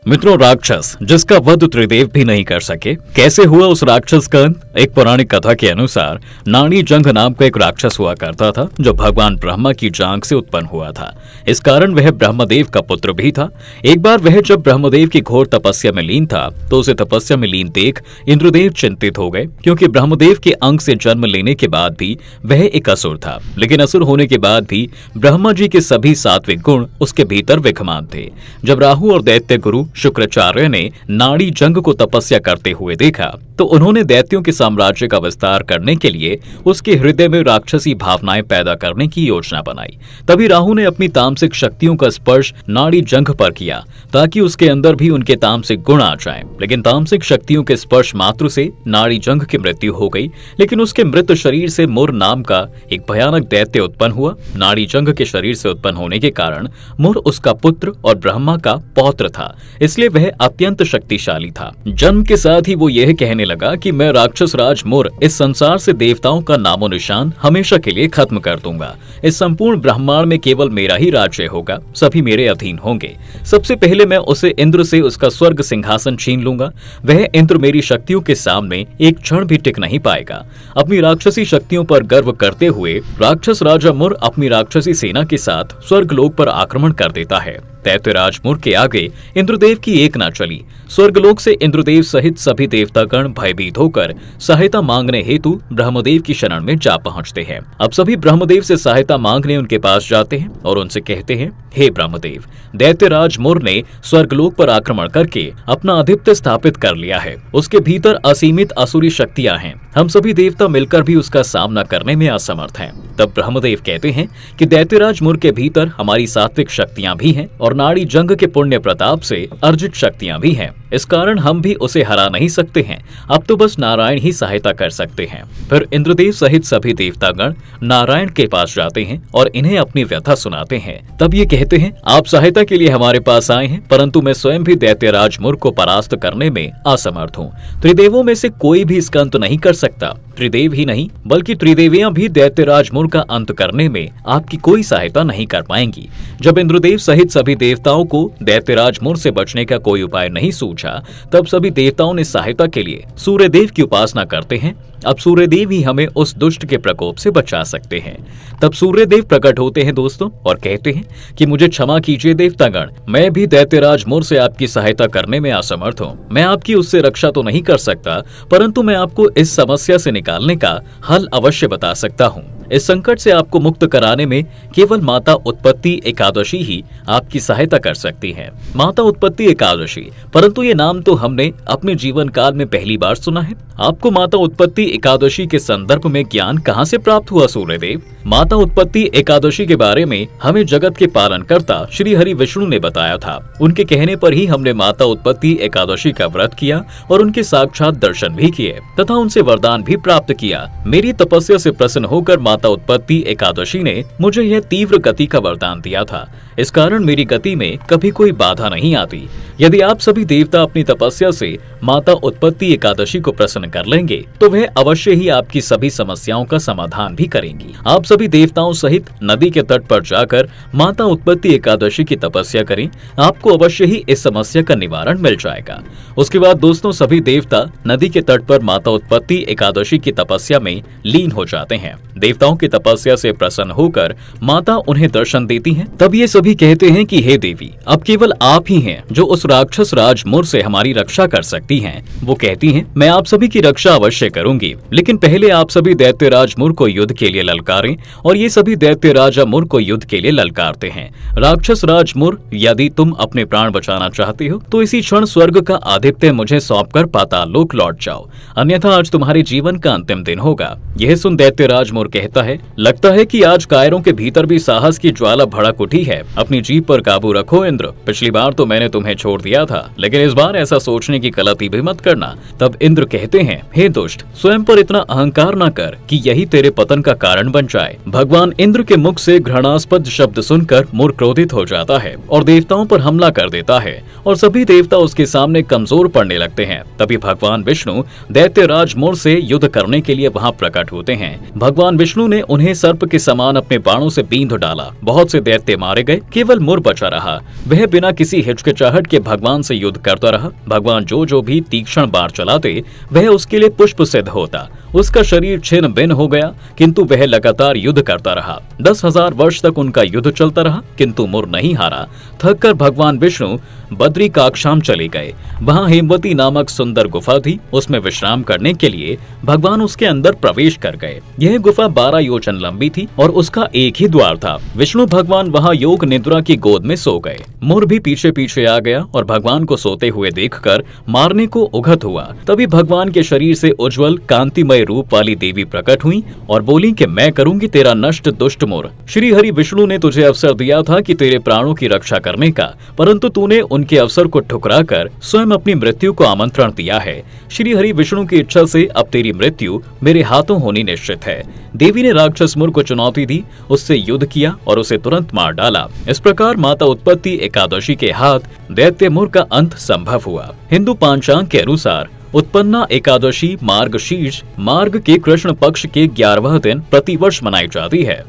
मित्रों, राक्षस जिसका वध त्रिदेव भी नहीं कर सके, कैसे हुआ उस राक्षस का अंत? एक पौराणिक कथा के अनुसार नाड़ी जंघ नाम का एक राक्षस हुआ करता था जो भगवान ब्रह्मा की जांघ से उत्पन्न हुआ था। इस कारण वह ब्रह्मदेव का पुत्र भी था। एक बार वह जब ब्रह्मदेव की घोर तपस्या में लीन था तो उसे तपस्या में लीन देख इंद्रदेव चिंतित हो गए, क्योंकि ब्रह्मदेव के अंग से जन्म लेने के बाद भी वह एक असुर था। लेकिन असुर होने के बाद भी ब्रह्मा जी के सभी सात्विक गुण उसके भीतर विद्यमान थे। जब राहु और दैत्य गुरु शुक्राचार्य ने नाड़ी जंघ को तपस्या करते हुए देखा तो उन्होंने दैत्यों के साम्राज्य का विस्तार करने के लिए उसके हृदय में राक्षसी भावनाएं पैदा करने की योजना बनाई। तभी राहु ने अपनी तामसिक शक्तियों का स्पर्श नाड़ी जंघ पर किया ताकि उसके अंदर भी उनके तामसिक गुण आ जाएं। लेकिन तामसिक शक्तियों के स्पर्श मात्र से नाड़ी जंघ की मृत्यु हो गई। लेकिन उसके मृत शरीर से मुर नाम का एक भयानक दैत्य उत्पन्न हुआ। नाड़ी जंघ के शरीर से उत्पन्न होने के कारण मुर उसका पुत्र और ब्रह्मा का पौत्र था, इसलिए वह अत्यंत शक्तिशाली था। जन्म के साथ ही वो यह कहने लगा कि मैं राक्षस राज मुर इस संसार से देवताओं का नामो निशान हमेशा के लिए खत्म कर दूंगा। इस संपूर्ण ब्रह्मांड में केवल मेरा ही राज्य होगा, सभी मेरे अधीन होंगे। सबसे पहले मैं उसे इंद्र से उसका स्वर्ग सिंहासन छीन लूंगा। वह इंद्र मेरी शक्तियों के सामने एक क्षण भी टिक नहीं पाएगा। अपनी राक्षसी शक्तियों पर गर्व करते हुए राक्षस राजा मुर अपनी राक्षसी सेना के साथ स्वर्गलोक पर आक्रमण कर देता है। दैत्यराज मुर के आगे इंद्रदेव की एक ना चली। स्वर्गलोक से इंद्रदेव सहित सभी देवतागण भयभीत होकर सहायता मांगने हेतु ब्रह्मदेव की शरण में जा पहुंचते हैं। अब सभी ब्रह्मदेव से सहायता मांगने उनके पास जाते हैं और उनसे कहते हैं, हे ब्रह्मदेव, दैत्यराज मुर ने स्वर्गलोक पर आक्रमण करके अपना आधिपत्य स्थापित कर लिया है। उसके भीतर असीमित असुरी शक्तियां हैं। हम सभी देवता मिलकर भी उसका सामना करने में असमर्थ हैं। तब ब्रह्मदेव कहते हैं कि दैत्यराज मुर के भीतर हमारी सात्विक शक्तियां भी हैं और नाड़ी जंघ के पुण्य प्रताप से अर्जित शक्तियां भी हैं। इस कारण हम भी उसे हरा नहीं सकते हैं। अब तो बस नारायण ही सहायता कर सकते हैं। फिर इंद्रदेव सहित सभी देवतागण नारायण के पास जाते हैं और इन्हें अपनी व्यथा सुनाते हैं। तब ये कहते हैं, आप सहायता के लिए हमारे पास आए हैं, परंतु मैं स्वयं भी दैत्यराज मुर को परास्त करने में असमर्थ हूँ। त्रिदेवों में से कोई भी इसका अंत नहीं कर सकता। त्रिदेव ही नहीं बल्कि त्रिदेवियां भी दैत्यराज मुर का अंत करने में आपकी कोई सहायता नहीं कर पाएंगी। जब इंद्रदेव सहित सभी देवताओं को दैत्यराज मुर से बचने का कोई उपाय नहीं सूझा, तब सभी देवताओं ने सहायता के लिए सूर्यदेव की उपासना करते हैं। अब सूर्यदेव ही हमें उस दुष्ट के प्रकोप से बचा सकते हैं। तब सूर्यदेव प्रकट होते हैं दोस्तों और कहते हैं कि मुझे क्षमा कीजिए देवतागण, मैं भी दैत्यराज मुर से आपकी सहायता करने में असमर्थ हूँ। मैं आपकी उससे रक्षा तो नहीं कर सकता, परंतु मैं आपको इस समस्या से निकालने का हल अवश्य बता सकता हूँ। इस संकट से आपको मुक्त कराने में केवल माता उत्पत्ति एकादशी ही आपकी सहायता कर सकती है। माता उत्पत्ति एकादशी, परंतु ये नाम तो हमने अपने जीवन काल में पहली बार सुना है। आपको माता उत्पत्ति एकादशी के संदर्भ में ज्ञान कहाँ से प्राप्त हुआ सूर्यदेव? माता उत्पत्ति एकादशी के बारे में हमें जगत के पालनकर्ता श्री हरि विष्णु ने बताया था। उनके कहने पर ही हमने माता उत्पत्ति एकादशी का व्रत किया और उनके साक्षात दर्शन भी किए तथा उनसे वरदान भी प्राप्त किया। मेरी तपस्या से प्रसन्न होकर माता उत्पत्ति एकादशी ने मुझे यह तीव्र गति का वरदान दिया था। इस कारण मेरी गति में कभी कोई बाधा नहीं आती। यदि आप सभी देवता अपनी तपस्या से माता उत्पत्ति एकादशी को प्रसन्न कर लेंगे तो वह अवश्य ही आपकी सभी समस्याओं का समाधान भी करेंगी। आप सभी देवताओं सहित नदी के तट पर जाकर माता उत्पत्ति एकादशी की तपस्या करें, आपको अवश्य ही इस समस्या का निवारण मिल जाएगा। उसके बाद दोस्तों सभी देवता नदी के तट पर माता उत्पत्ति एकादशी की तपस्या में लीन हो जाते हैं। देवताओं की तपस्या से प्रसन्न होकर माता उन्हें दर्शन देती हैं। तब ये सभी कहते हैं कि हे देवी, अब केवल आप ही हैं जो उस राक्षस राज मुर से हमारी रक्षा कर सकती हैं। वो कहती हैं, मैं आप सभी की रक्षा अवश्य करूंगी, लेकिन पहले आप सभी दैत्यराज मुर को युद्ध के लिए ललकारें। और ये सभी दैत्य राजा मुर को युद्ध के लिए ललकारते हैं। राक्षस राज मुर, यदि तुम अपने प्राण बचाना चाहते हो तो इसी क्षण स्वर्ग का आधिपत्य मुझे सौंपकर पाताल लोक लौट जाओ, अन्यथा आज तुम्हारे जीवन का अंतिम दिन होगा। यह सुन दैत्यराज मुर कहता है, लगता है कि आज कायरों के भीतर भी साहस की ज्वाला भड़क उठी है। अपनी जीभ पर काबू रखो इंद्र। पिछली बार तो मैंने तुम्हें छोड़ दिया था, लेकिन इस बार ऐसा सोचने की गलती भी मत करना। तब इंद्र कहते हैं, हे दुष्ट, स्वयं पर इतना अहंकार न कर कि यही तेरे पतन का कारण बन जाए। भगवान इंद्र के मुख से घृणास्पद शब्द सुनकर मुर क्रोधित हो जाता है और देवताओं पर हमला कर देता है और सभी देवता उसके सामने कमजोर पड़ने लगते हैं। तभी भगवान विष्णु दैत्यराज मुर से युद्ध करने के लिए वहाँ प्रकट होते हैं। भगवान विष्णु ने उन्हें सर्प के समान अपने बाणों से बींध डाला। बहुत से दैत्य मारे गए, केवल मुर बचा रहा। वह बिना किसी हिचकिचाहट के भगवान से युद्ध करता रहा। भगवान जो भी तीक्ष्ण बाण चलाते वह उसके लिए पुष्प सिद्ध होता। उसका शरीर छिन्न भिन्न हो गया, किंतु वह लगातार युद्ध करता रहा। 10,000 वर्ष तक उनका युद्ध चलता रहा, किंतु मुर नहीं हारा। थककर भगवान विष्णु बद्रिकाक्षाम चले गए। वहां हेमवती नामक सुंदर गुफा थी। उसमें विश्राम करने के लिए भगवान उसके अंदर प्रवेश कर गए। यह गुफा 12 योजन लंबी थी और उसका एक ही द्वार था। विष्णु भगवान वहां योग निद्रा की गोद में सो गए। मुर भी पीछे पीछे आ गया और भगवान को सोते हुए देखकर मारने को उगत हुआ। तभी भगवान के शरीर से उज्जवल कांतिमय रूप वाली देवी प्रकट हुई और बोली कि मैं करूंगी तेरा नष्ट दुष्ट मुर। श्री हरि विष्णु ने तुझे अवसर दिया था कि तेरे प्राणों की रक्षा करने का, परंतु तूने उनके अवसर को ठुकराकर स्वयं अपनी मृत्यु को आमंत्रण दिया है। श्री हरि विष्णु की इच्छा से अब तेरी मृत्यु मेरे हाथों होनी निश्चित है। देवी ने राक्षस मुर को चुनौती दी, उससे युद्ध किया और उसे तुरंत मार डाला। इस प्रकार माता उत्पत्ति एकादशी के हाथ दैत्य मुर का अंत संभव हुआ। हिंदू पांचांग के अनुसार उत्पन्ना एकादशी मार्गशीर्ष मार्ग के कृष्ण पक्ष के 11वें दिन प्रतिवर्ष मनाई जाती है।